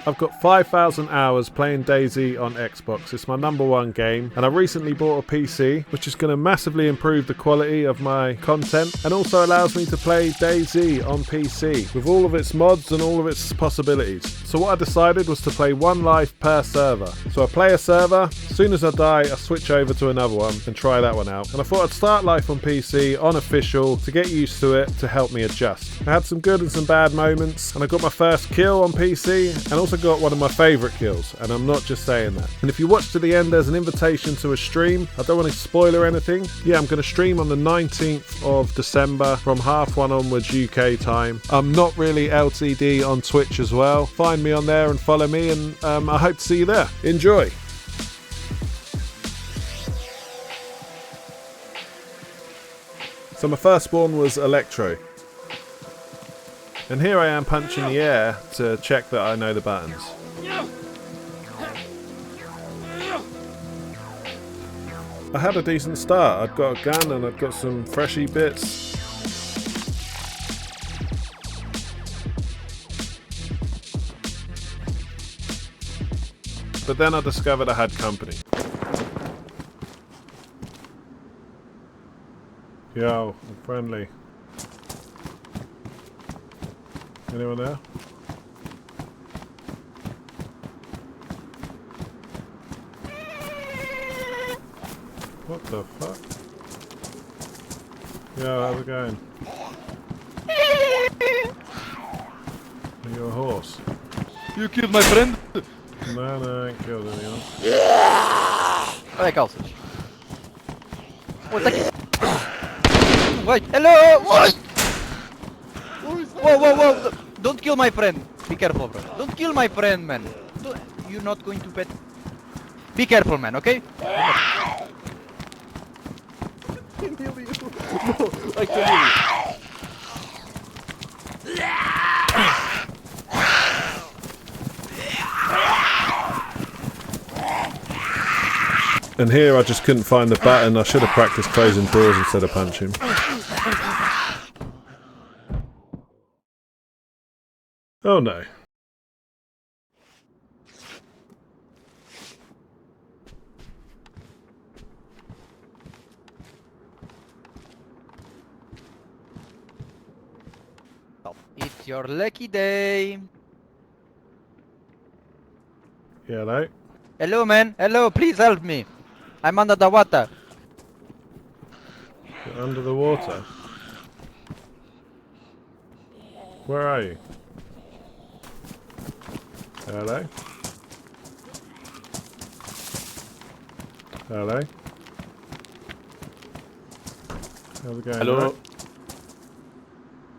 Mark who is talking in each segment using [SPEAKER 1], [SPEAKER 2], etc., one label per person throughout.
[SPEAKER 1] I've got 5,000 hours playing DayZ on Xbox. It's my #1 game, and I recently bought a PC, which is going to massively improve the quality of my content, and also allows me to play DayZ on PC with all of its mods and all of its possibilities. So what I decided was to play one life per server. So I play a server, as soon as I die I switch over to another one and try that one out. And I thought I'd start life on PC, on official, to get used to it, to help me adjust. I had some good and some bad moments, and I got my first kill on PC, and also got one of my favourite kills, and I'm not just saying that. And if you watch to the end, there's an invitation to a stream. I don't want to spoiler anything. Yeah, I'm going to stream on the 19th of December from 1:30 onwards UK time. I'm not really LTD on Twitch as well. Find me on there and follow me, and I hope to see you there. Enjoy! So my first spawn was Electro. And here I am punching the air to check that I know the buttons. I had a decent start. I'd got a gun and I'd got some freshy bits. But then I discovered I had company. Yo, I'm friendly. Anyone there? What the fuck? Yo, how's it going? Are you a horse?
[SPEAKER 2] You killed my friend?
[SPEAKER 1] No, I ain't killed anyone.
[SPEAKER 2] Olha a calças. Oh, tá aqui. Wait, hello! What? Whoa! Don't kill my friend. Be careful, bro. Don't kill my friend, man. You're not going to pet. Be careful, man, okay? I kill you.
[SPEAKER 1] And here I just couldn't find the button. I should have practiced closing doors instead of punching. Oh no.
[SPEAKER 2] It's your lucky day.
[SPEAKER 1] Yeah, hello?
[SPEAKER 2] Hello, man. Hello, please help me. I'm under the water.
[SPEAKER 1] You're under the water? Where are you? Hello? Hello? How's it going?
[SPEAKER 3] Hello.
[SPEAKER 1] Right?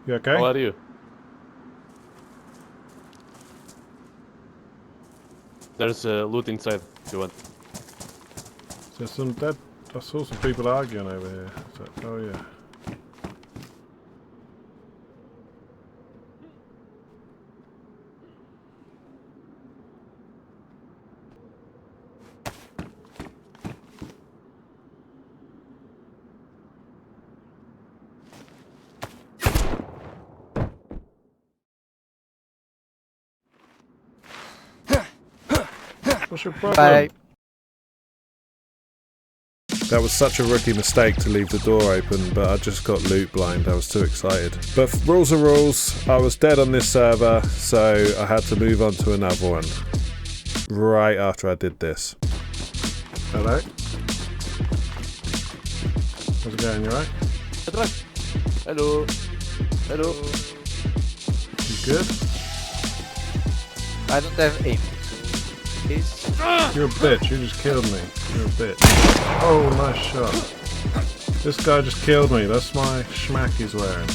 [SPEAKER 1] You okay?
[SPEAKER 3] How are you? There's loot inside if you want.
[SPEAKER 1] There's some dead. I saw some people arguing over here. So, oh yeah. What's your problem?
[SPEAKER 2] Bye.
[SPEAKER 1] That was such a rookie mistake to leave the door open, but I just got loot blind. I was too excited. But rules are rules. I was dead on this server, so I had to move on to another one. Right after I did this. Hello? How's it going? You alright?
[SPEAKER 3] Hello. Hello.
[SPEAKER 1] You good?
[SPEAKER 2] I don't have aim. Please.
[SPEAKER 1] You're a bitch. You just killed me. You're a bitch. Oh, nice shot. This guy just killed me. That's my schmack he's wearing.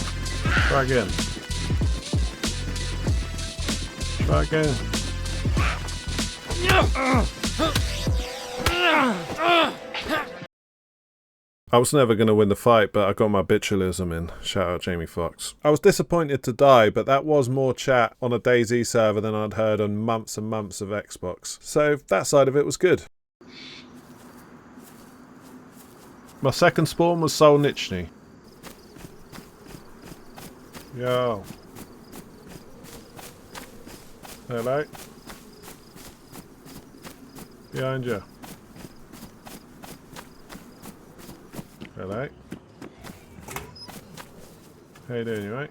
[SPEAKER 1] Try again. Try again. I was never going to win the fight, but I got my bitchalism in. Shout out Jamie Foxx. I was disappointed to die, but that was more chat on a DayZ server than I'd heard on months and months of Xbox. So that side of it was good. My second spawn was Soul Nich. Yo. Hello. Behind you. Hello. How you doing, you right?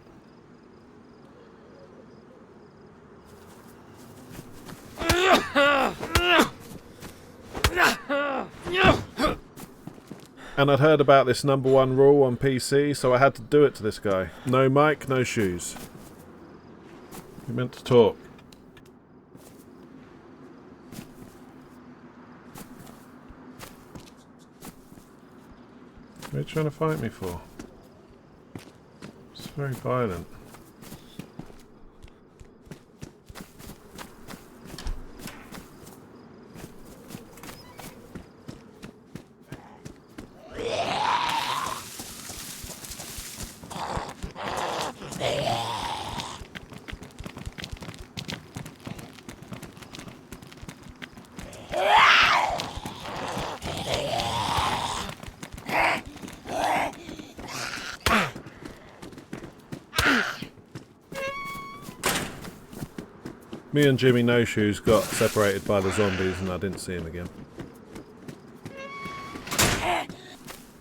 [SPEAKER 1] And I'd heard about this #1 rule on PC, so I had to do it to this guy. No mic, no shoes. You meant to talk. What are you trying to fight me for? It's very violent. Me and Jimmy No Shoes got separated by the zombies and I didn't see him again.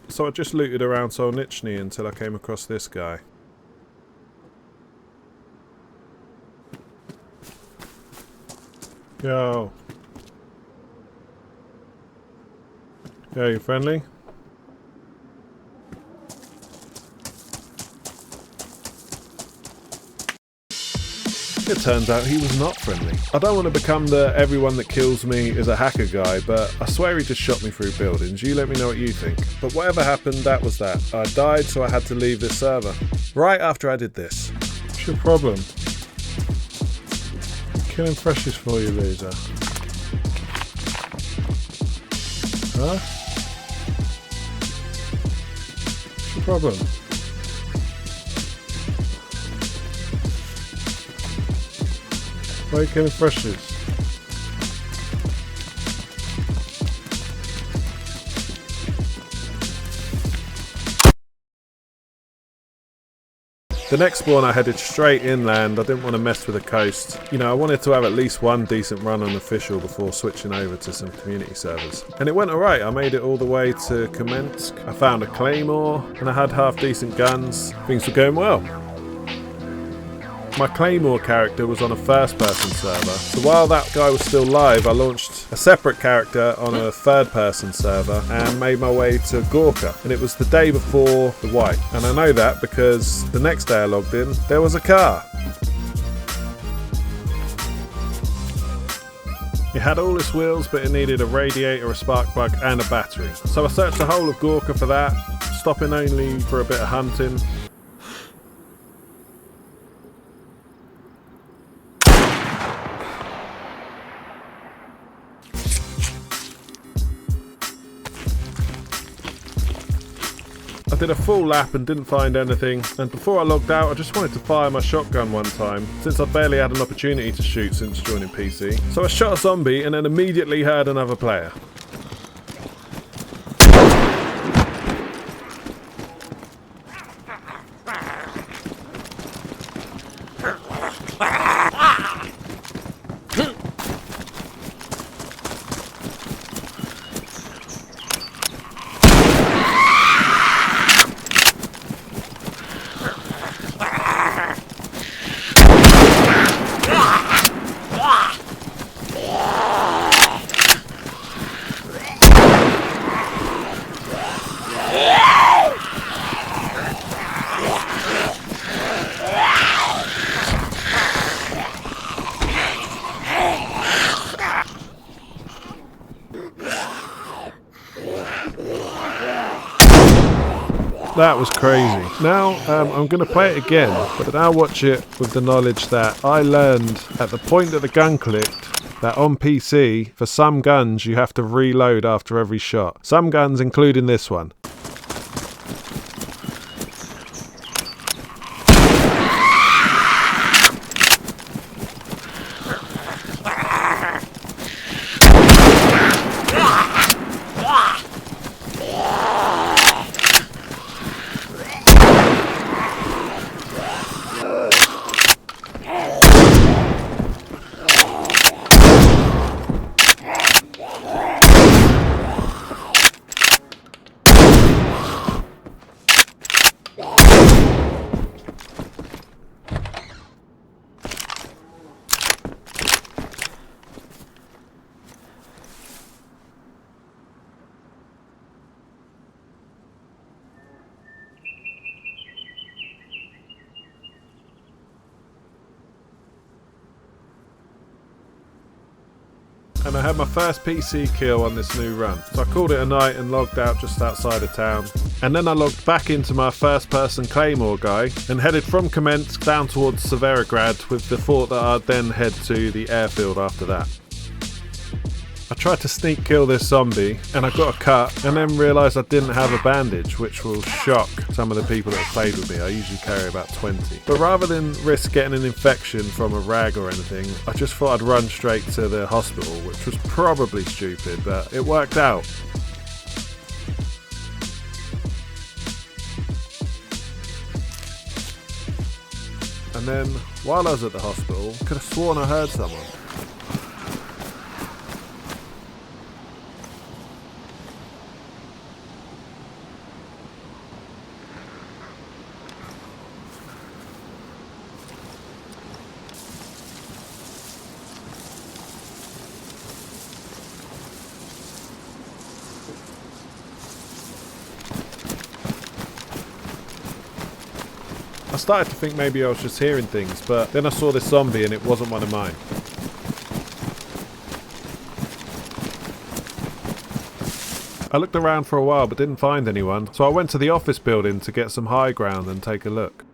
[SPEAKER 1] So I just looted around Soul Nich until I came across this guy. Yo. Yo, you friendly? It turns out he was not friendly. I don't want to become the everyone that kills me is a hacker guy, but I swear he just shot me through buildings. You let me know what you think. But whatever happened, that was that. I died, so I had to leave this server. Right after I did this. What's your problem? I'm killing freshies for you, loser. Huh? What's your problem? Why are you killing freshies? The next spawn I headed straight inland. I didn't want to mess with the coast. You know, I wanted to have at least one decent run on official before switching over to some community servers. And it went alright. I made it all the way to Kamensk. I found a claymore and I had half decent guns. Things were going well. My Claymore character was on a first-person server, so while that guy was still live, I launched a separate character on a third-person server and made my way to Gorka. And it was the day before the wipe. And I know that because the next day I logged in, there was a car. It had all its wheels, but it needed a radiator, a spark plug, and a battery. So I searched the whole of Gorka for that, stopping only for a bit of hunting. I did a full lap and didn't find anything, and before I logged out I just wanted to fire my shotgun one time, since I barely had an opportunity to shoot since joining PC. So I shot a zombie and then immediately heard another player. That was crazy. Now I'm going to play it again, but now watch it with the knowledge that I learned at the point that the gun clicked that on PC, for some guns you have to reload after every shot. Some guns, including this one. and I had my first PC kill on this new run. So I called it a night and logged out just outside of town. And then I logged back into my first person Claymore guy and headed from Kamensk down towards Severograd with the thought that I'd then head to the airfield after that. I tried to sneak kill this zombie and I got a cut and then realised I didn't have a bandage, which will shock some of the people that have played with me. I usually carry about 20. But rather than risk getting an infection from a rag or anything, I just thought I'd run straight to the hospital, which was probably stupid, but it worked out. And then, while I was at the hospital, I could have sworn I heard someone. I started to think maybe I was just hearing things, but then I saw this zombie and it wasn't one of mine. I looked around for a while but didn't find anyone, so I went to the office building to get some high ground and take a look.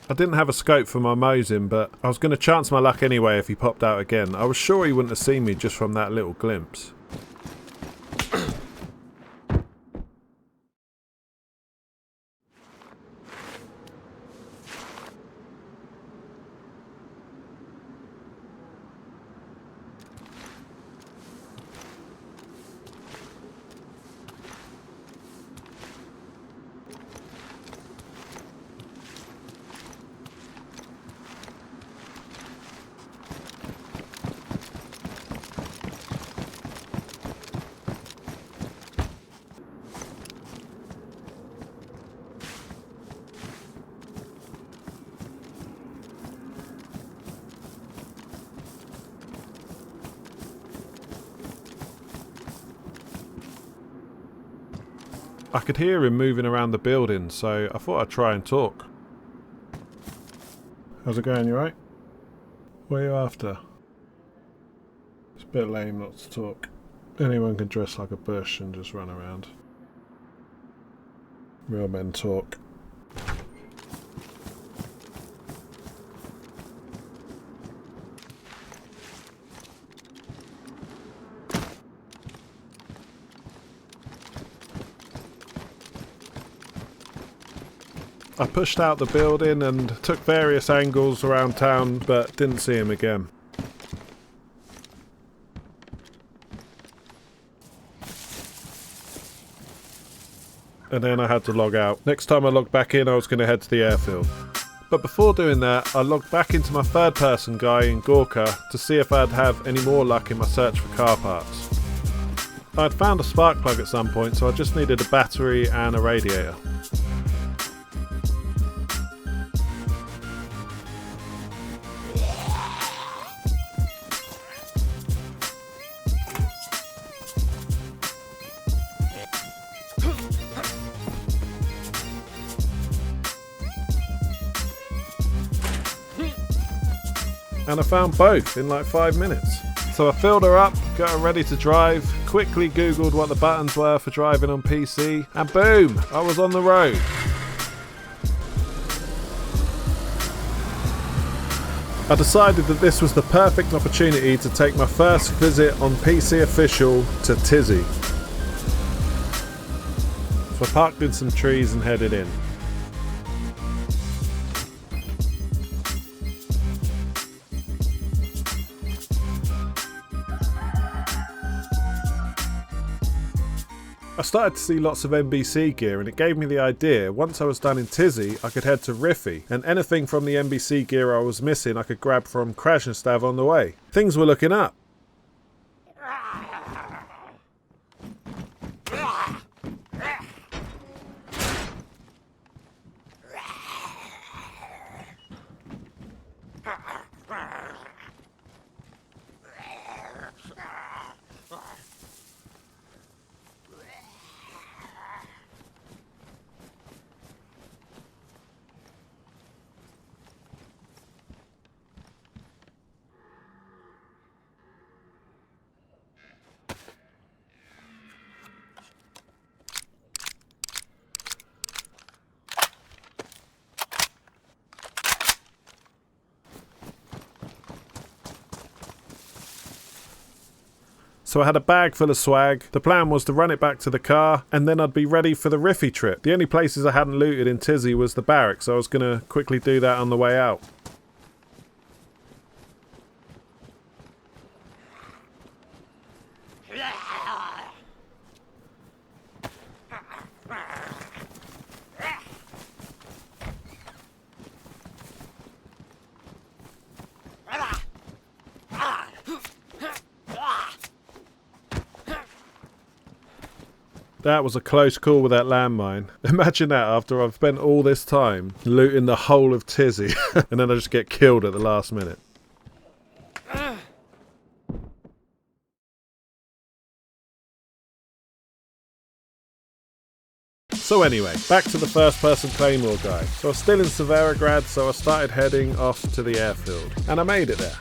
[SPEAKER 1] I didn't have a scope for my Mosin, but I was going to chance my luck anyway if he popped out again. I was sure he wouldn't have seen me just from that little glimpse. I could hear him moving around the building, so I thought I'd try and talk. How's it going, you right? What are you after? It's a bit lame not to talk. Anyone can dress like a bush and just run around. Real men talk. I pushed out the building and took various angles around town, but didn't see him again. And then I had to log out. Next time I logged back in, I was going to head to the airfield. But before doing that, I logged back into my third person guy in Gorka to see if I'd have any more luck in my search for car parts. I'd found a spark plug at some point, so I just needed a battery and a radiator. And I found both in like 5 minutes. So I filled her up, got her ready to drive, quickly googled what the buttons were for driving on PC, and boom, I was on the road. I decided that this was the perfect opportunity to take my first visit on PC Official to Tizzy. So I parked in some trees and headed in. I started to see lots of NBC gear and it gave me the idea, once I was done in Tizzy, I could head to Riffy, and anything from the NBC gear I was missing I could grab from Krasnostav on the way. Things were looking up. So I had a bag full of swag. The plan was to run it back to the car and then I'd be ready for the Riffy trip. The only places I hadn't looted in Tizzy was the barracks, so I was going to quickly do that on the way out. That was a close call with that landmine. Imagine that after I've spent all this time looting the whole of Tizzy and then I just get killed at the last minute. So anyway, back to the first person Claymore guy. So I was still in Severograd, so I started heading off to the airfield. And I made it there.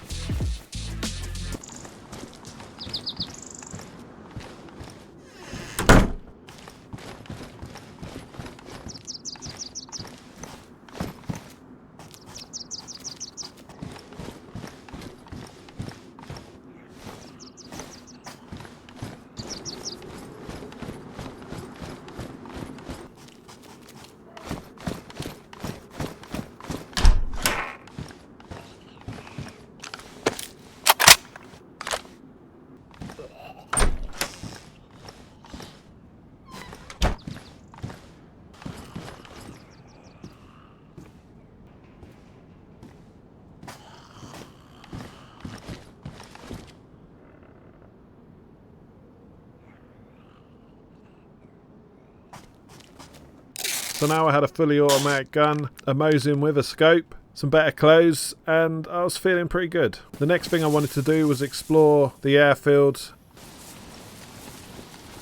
[SPEAKER 1] So now I had a fully automatic gun, a Mosin with a scope, some better clothes, and I was feeling pretty good. The next thing I wanted to do was explore the airfield,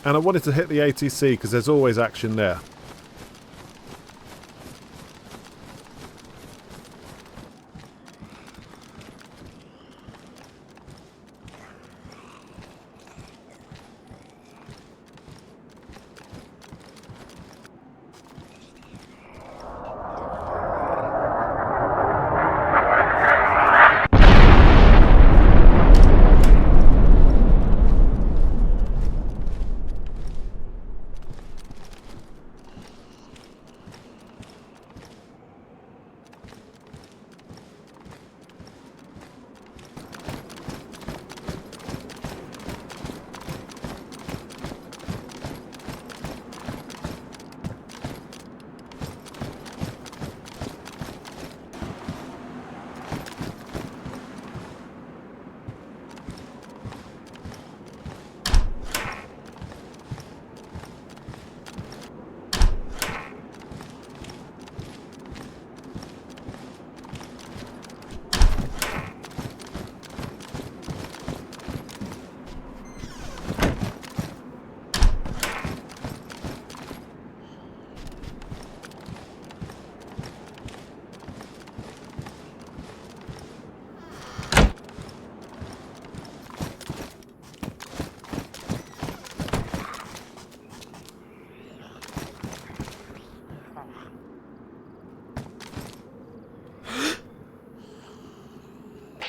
[SPEAKER 1] and I wanted to hit the ATC because there's always action there.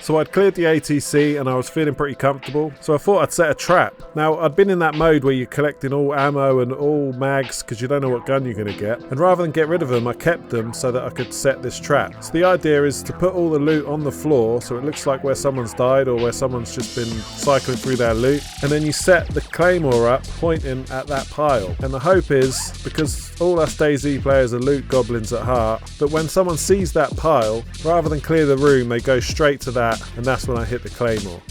[SPEAKER 1] So I'd cleared the ATC and I was feeling pretty comfortable, so I thought I'd set a trap. Now, I'd been in that mode where you're collecting all ammo and all mags because you don't know what gun you're going to get, and rather than get rid of them, I kept them so that I could set this trap. So the idea is to put all the loot on the floor so it looks like where someone's died or where someone's just been cycling through their loot, and then you set the claymore up pointing at that pile. And the hope is, because all us DayZ players are loot goblins at heart, that when someone sees that pile, rather than clear the room, they go straight to that, and that's when I hit the claymore.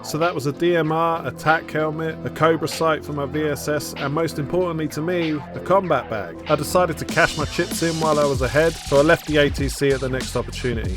[SPEAKER 1] So that was a DMR, attack helmet, a Cobra sight for my VSS, and most importantly to me, a combat bag. I decided to cash my chips in while I was ahead, so I left the ATC at the next opportunity.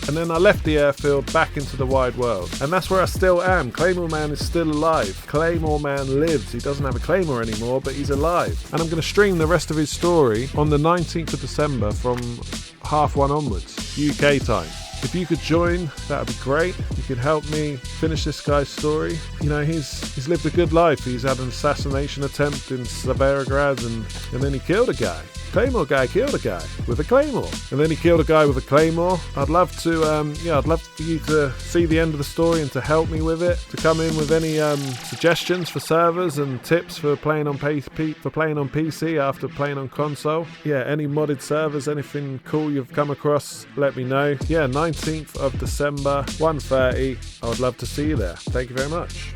[SPEAKER 1] And then I left the airfield back into the wide world. And that's where I still am. Claymore Man is still alive. Claymore Man lives. He doesn't have a Claymore anymore, but he's alive. And I'm going to stream the rest of his story on the 19th of December from 1:30 onwards, UK time. If you could join, that would be great. You could help me finish this guy's story. You know, he's lived a good life. He's had an assassination attempt in Severograd and then he killed a guy. Claymore guy killed a guy with a claymore, and then he killed a guy with a claymore. I'd love to, I'd love for you to see the end of the story and to help me with it. To come in with any suggestions for servers and tips for playing on PC after playing on console. Yeah, any modded servers, anything cool you've come across, let me know. Yeah, 19th of December, 1:30. I would love to see you there. Thank you very much.